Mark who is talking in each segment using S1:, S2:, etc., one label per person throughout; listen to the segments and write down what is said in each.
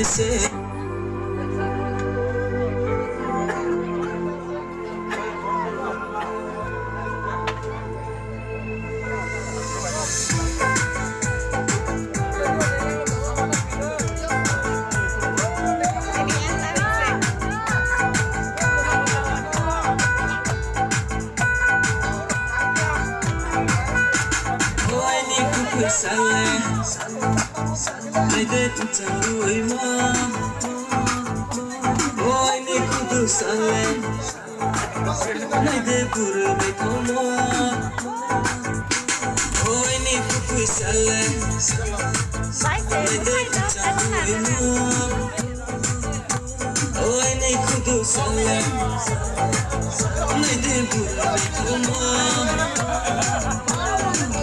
S1: say. I didn't tell you oh, I need to do something. I did put a bit more. Oh, I need to do something. I didn't tell you oh, I need to do something. I did put a bit more.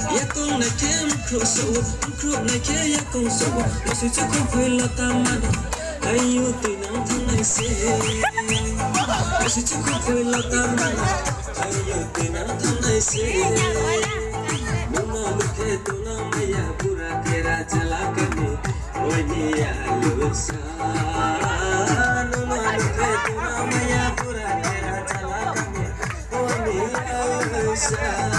S1: Yakong na kem crossover, crop na ke yakong sobo. Kasi chukong pwela taman, ayo tinang tunay se. Kasi chukong pwela taman, ayo tinang tunay se. Muna luke tunang maya pura tera chala kami, oi niya lusa. Muna luke tunang maya pura tera chala kami, oi niya lusa.